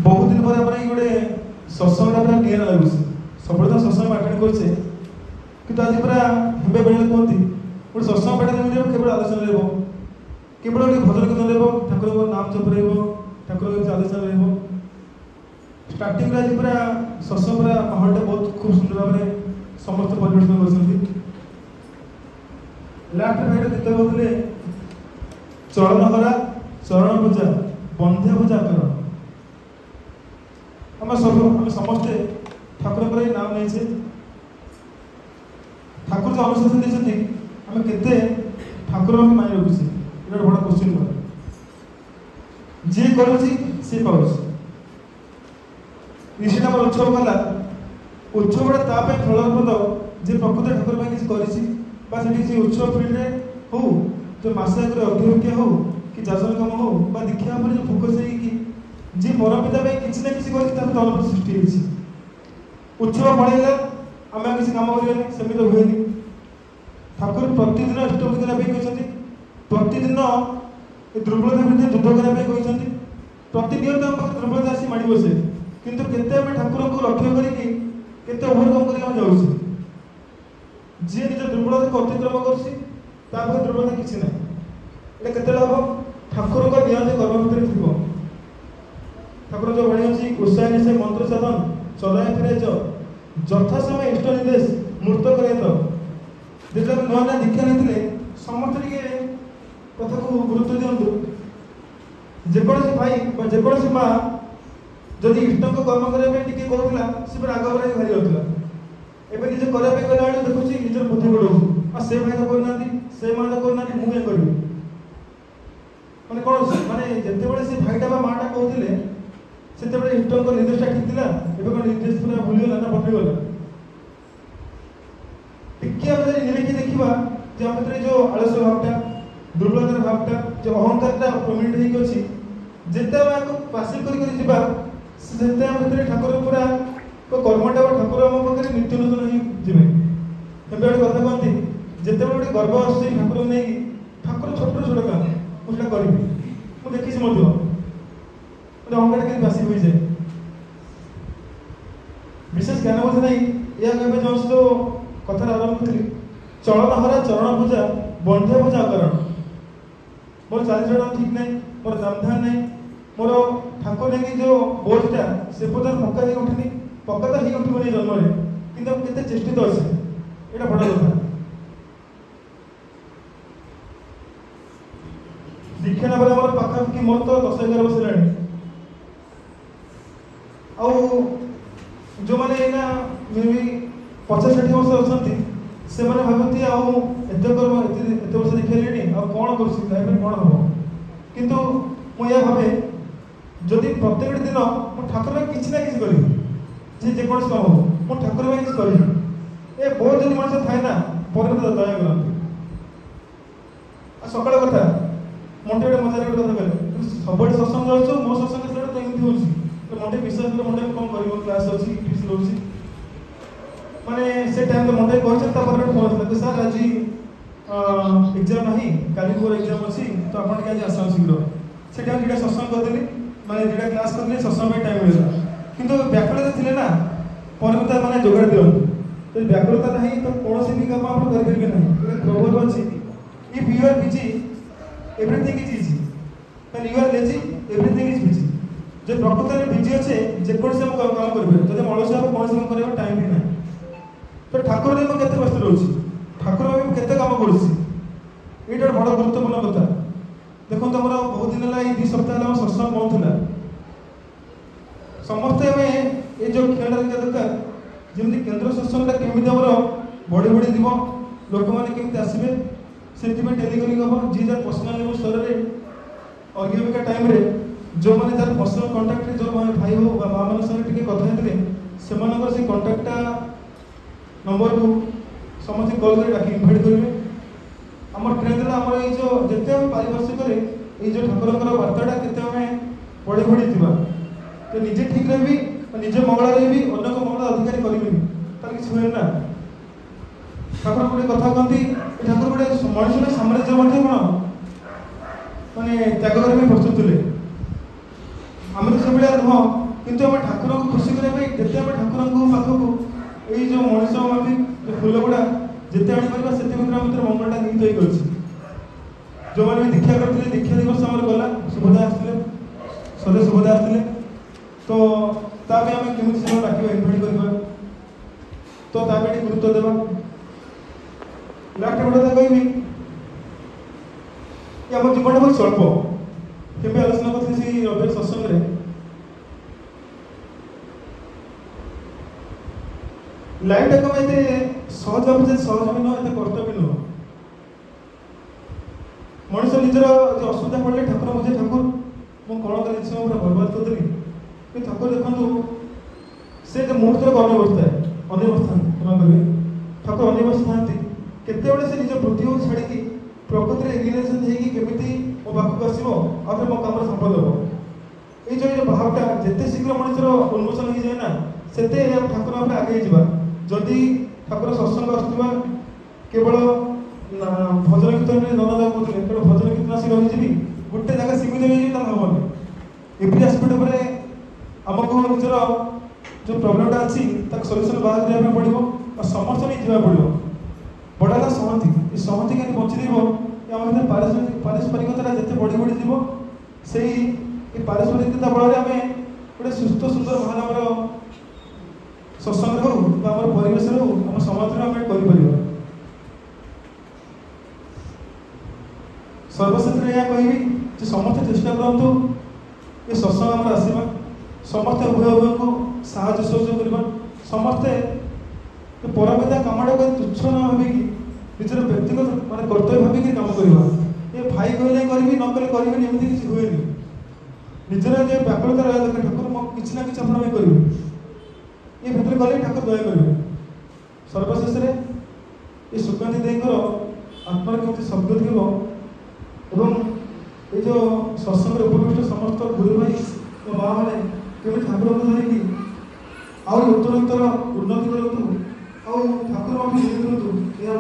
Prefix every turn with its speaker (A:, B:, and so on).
A: बहुत दिन पर गोटे सत्संग निरा लगुच सब सत्संग आटेड कर आज पूरा हे बेले कहते गोटे सत्संग पाठ केवल आलोचना केवल गोटे भजन कीर्तन ठाकुर को नाम जप ठाकुर के आलोचना स्टार्टिंग आज पूरा सत्संग पूरा माहौल बहुत खूब सुंदर भाव में समस्त परिवर्तन कर लास्ट भाई गीत कहते चरण हरा चरण पूजा बंध्या पूजा कर आम समस्ते ठाकुर नाम नहीं ठाकुर जो अनुशासन देते आम के ठाकुर मानि रखुचे ये बड़ा क्वेश्चन जी करुँची सी पाँच निश्चित उत्सव कला उत्सव फलप्रद जी प्रकृत ठाकुर किसी कर उत्सव फील्ड हो जो मसे आगे अभिमुख्य हो कि जाजन कम हो दीक्षा पर जो फोकस है कि जी परपिता किसी ना किसी कर सृष्टि उत्सव पढ़ेगा आम किसी कम करें सेमती हुए ठाकुर प्रतिदिन इष्टपूजा करते प्रतिदिन दुर्बलता विरुद्ध युद्ध करने प्रतिनियत आम पाखे दुर्बलता आसी माड़ बसे किंतु केते ठाकुर को लक्ष्य करके ओभरकम कर जाऊँ जी निज दुर्बलता को अतिक्रम कर दुर्बलता किसी ना ये केते लाभ ठाकुर का नियत कर्म भितर थी ठाकुर जो भाई अच्छी उत्साह से मंत्र साधन चलाए फिरे जथा समय इष्ट निर्देश मूर्त करे तो जो नुआ नुआ दीक्षा नहीं समस्त कथा को गुरुत्व दिंतु जेकोसी भाई जेकोसी माँ जदि इष्ट को कर्म करने कहूला सी आग भाई भारी होता एवं निजे करने गला देखुची निजर बुद्धि बढ़ाऊ से भाई तो करना से माँ तो करना मुझे करी मैंने कौन माने जिते से भाईटा माँटा कहते से इष्ट निर्देशा ठीक था एवं निर्देश पूरा भूलीगला ना पटरीगला टिके निरीखी देखा जो आम जो आलस्य भावटा दुर्बलतार भावटा जो अहंकारटा प्रोमिनेंट होगी जिते पासिल कर ठाकुर पूरा कर्मटा ठाकुर आम पाखे नित्य नूतन ही जीवे गोटे कथा कहती जिते गोटे गर्व आस ठाकुर नहीं ठाकुर छोट छोट काम मुझे करी मुझे देखी गोटे अहंकार के बासी हो जाए विशेष ज्ञान बोध नहीं यह जो कथा आरंभ करी चरण हरा चरण पूजा बंध्या पूजा करण मोर चालीचरण ठीक नहीं मोर दामधान नहीं मोर ठाकुर नहीं जो बोझटा से बोझ पक्का ही उठनी पक्का तो ही उठब नहीं जन्म कि केते चेष्टित अच्छे यहाँ बड़ कथा दीक्षा नगर आम पाखापाखि मोर तो 10-11 वर्ष है जो मैंने एना मे भी 50-60 वर्ष अच्छा से मैंने भावती एत वर्ष देखिए कौन कर कौन हम किंतु मुझे भावे जदि प्रत्येक दिन मो ठाकुर किसी ना किसी करी जेकोसी काम हो मो ठाकुर किसी करी ए बहुत जन मनुष्य थाए ना पर दया करती सकाल कथा मंटे गोटे मजा गोटे कथा कहले सब सत्संग जाऊँ मो सत्संग तो एमती हो मंटे विश्वास कर मंटे कौन कर क्लास अच्छी टीसी रोचे माने से टाइम तो मंटे कहते फोन आसा सर आज एग्जाम नहीं काली मोर एग्जाम अच्छी तो आप आस शीघ्र से टाइम दुटा सत्संग करदेली माने दुटा क्लास करदेली सत्संग टाइम मिलता किंतु व्याकुलता थे ना परमिता मैंने जोगाड़ दिखाँ तो व्याकुलता नहीं तो कौन भी काम आप करेंगे ना प्रभुत्व अच्छी if you are busy everything is easy and you are lazy everything is busy जो प्रकृत में बिजी अच्छे जेकोसी काम करेंगे जब अलसिया कौन काम कर टाइम भी ना तो ठाकुर में केते व्यस्त रोची ठाकुर में केते काम करुची ये बड़ा गुरुत्वपूर्ण कथा देखो तुम बहुत दिन है 2 सप्ताह सत्संग बंद था समस्ते ये जो खेल दरकार जमी केन्द्र सत्संग केमी बढ़ी बढ़ी जीव लोक मैंने केमी आसवे से टेलीकलिंग हम जी जर पर्सनाल लेवल स्तर में अर्घ्यविका टाइम जो मैंने तार पर्सनाल कंटाक्ट जो भाई हो माँ मान संगे कथा होते से कंटाक्टा नंबर को समस्त कल कर इनभाइट करेंगे आम ट्रेन आम ये जो जिते पारिपार्श्विक ये जो ठाकुर वार्ताटा के बढ़ी बढ़ी थी तो निजे ठीक रही निजे मंगल रही अन्य को मंगल अधिकारी करेंगे तार किसी हुए ना ठाकुर गोटे कथा कहती ठाकुर गोटे मनुष्य साम्राज्य कौन मैंने त्याग करने प्रस्तुत थे आम तो से नुह କିନ୍ତୁ ଆମେ ଠାକୁରଙ୍କୁ ଖୁସି କରିବା ପାଇଁ ଯେତେ ଆମେ ଠାକୁରଙ୍କ ପାଖକୁ ଏଇ ଯେଉଁ ମଣିଷ ମାଫି ଯେଉଁ ଫୁଲ ଗୁଡ଼ା ଯେତେ ଆଣିପାରିବା ସେତେ ଭିତରେ ଆମ ଭିତରେ ମଙ୍ଗଳଟା ନିହିତ ହେଇଯାଉଛି। ଯେଉଁମାନେ ବି ଦୀକ୍ଷା କରିଥିଲେ, ଦୀକ୍ଷା ଦିବସ ଆମର ଗଲା, ସୁଭଦ୍ରା ଆସିଥିଲେ, ସଦେ ସୁଭଦ୍ରା ଆସିଥିଲେ, ତ ତା ପାଇଁ ଆମେ କେମିତି ସେମାନେ ଡାକିବା, ଇନଭାଇଟ୍ କରିବା, ତ ତା ପାଇଁ ଟିକେ ଗୁରୁତ୍ୱ ଦେବା। ଲାଷ୍ଟ ଗୋଟେ କଥା କହିବି, ଆମ ଜୀବନଟା ବହୁତ ସ୍ୱଳ୍ପ। କେବେ ଆଲୋଚନା କରିଥିଲି ସେଇ ରବିବାର ସତ୍ସଙ୍ଗରେ, ଲାଇଫଟାକୁ ଆମେ ଏତେ ସହଜ ଭାବେ ସହଜ ବି ନୁହଁ, ଏତେ କଷ୍ଟ ବି ନୁହଁ। ମଣିଷ ନିଜର ଯେ ଅସୁବିଧା ପଡ଼ିଲେ ଠାକୁର ବୁଝେ, ଠାକୁର ମୁଁ କ'ଣ କରିଛି, ମୁଁ ପୁରା ବର୍ବାଦ କରିଦେଲି। କିନ୍ତୁ ଠାକୁର ଦେଖନ୍ତୁ, ସେ ଯେ ମୁହୂର୍ତ୍ତରେ ଅନେକ ବସିଥାନ୍ତି, କ୍ଷମା କରିବେ, ଠାକୁର ଅନେକ ବସିଥାନ୍ତି। କେତେବେଳେ ସେ ନିଜ ବୃତ୍ତିକୁ ଛାଡ଼ିକି ପ୍ରକୃତିରେ ରିଲେସନ୍ ହେଇକି କେମିତି ମୋ ପାଖକୁ ଆସିବ, ଆଉ ଥରେ ମୋ କାମରେ ସଫଳ ହେବ। ଏଇ ଯେଉଁ ଭାବଟା ଯେତେ ଶୀଘ୍ର ମଣିଷର ଉନ୍ମୋଚନ ହେଇଯାଏ ନା, ସେତେ ଠାକୁର ଭାବରେ ଆଗେଇ ଯିବା। ଯଦି ଠାକୁର ସତ୍ସଙ୍ଗ ଆସୁଥିବା କେବଳ ଭଜନ କୀର୍ତ୍ତନରେ ନନା କହୁଥିଲେ, କେବଳ ଭଜନ କୀର୍ତ୍ତନ ଆସି ରହିଯିବି, ଗୋଟେ ଜାଗା ସୀମିତ ହେଇଯିବି, ତାହେଲେ ହେବନି। ଏଭ୍ରି ଆସ୍ପେକ୍ଟ ଉପରେ ଆମକୁ ନିଜର ଯେଉଁ ପ୍ରୋବ୍ଲେମଟା ଅଛି ତାକୁ ସଲ୍ୟୁସନ୍ ବାହାର କରିବା ପାଇଁ ପଡ଼ିବ, ଆଉ ସମସ୍ତେ ନେଇ ଯିବାକୁ ପଡ଼ିବ। ବଡ଼ ହେଲା ସଂହତି, ଏ ସଂହତି କେମିତି ବଞ୍ଚିଦେବ, ଆମ ଭିତରେ ପାରସ୍ପରିକତାଟା ଯେତେ ବଢ଼ି ଯିବ, ସେଇ ଏ ପାରସ୍ପରିକତା ବଳରେ ଆମେ ଗୋଟେ ସୁସ୍ଥ ସୁନ୍ଦର ମାନବର ସତ୍ସଙ୍ଗ ହଉ ବା ଆମର ପରିବେଶରେ ହଉ, ଆମ ସମାଜରେ ଆମେ କରିପାରିବା। ସର୍ବଶେଷରେ ଏହା କହିବି ଯେ ସମସ୍ତେ ଚେଷ୍ଟା କରନ୍ତୁ ଏ ସତ୍ସଙ୍ଗ ଆମର ଆସିବା, ସମସ୍ତେ ଉଭୟକୁ ସାହାଯ୍ୟ ସହଯୋଗ କରିବା, ସମସ୍ତେ ପରମିତା କାମଟାକୁ ତୁଚ୍ଛ ନ ଭାବିକି ନିଜର ବ୍ୟକ୍ତିଗତ ମାନେ କର୍ତ୍ତବ୍ୟ ଭାବିକି କାମ କରିବା। ଏ ଭାଇ କହିଲେ କରିବି, ନ କଲେ କରିବେନି, ଏମିତି କିଛି ହୁଏନି। ନିଜର ଯେ ବ୍ୟାକୁଳତା ରହିବା ଦରକାର, ଠାକୁର ମୁଁ କିଛି ନା କିଛି ଆପଣ ପାଇଁ କରିବି, ଏ ଭିତରେ ଗଲେ ଠାକୁର ଦୟା କରିବେ। ସର୍ବଶେଷରେ ଏ ସୁକାନ୍ତି ଦେଈଙ୍କର ଆତ୍ମାର କେମିତି ଶବ୍ଦ ଥିବ ଏବଂ এই যে সৎসঙ্গের উপবিষ্ট সমস্ত গুরু ভাই ও মা মানে কেমি ঠাকুরଙ୍କୁ ধরিକି ଆହୁରି ଉତ୍ତରୋତ୍ତର ଉନ୍ନତି କରନ୍ତୁ ଆଉ ଠାକୁର ମଧ୍ୟ କରନ୍ତୁ ଏହା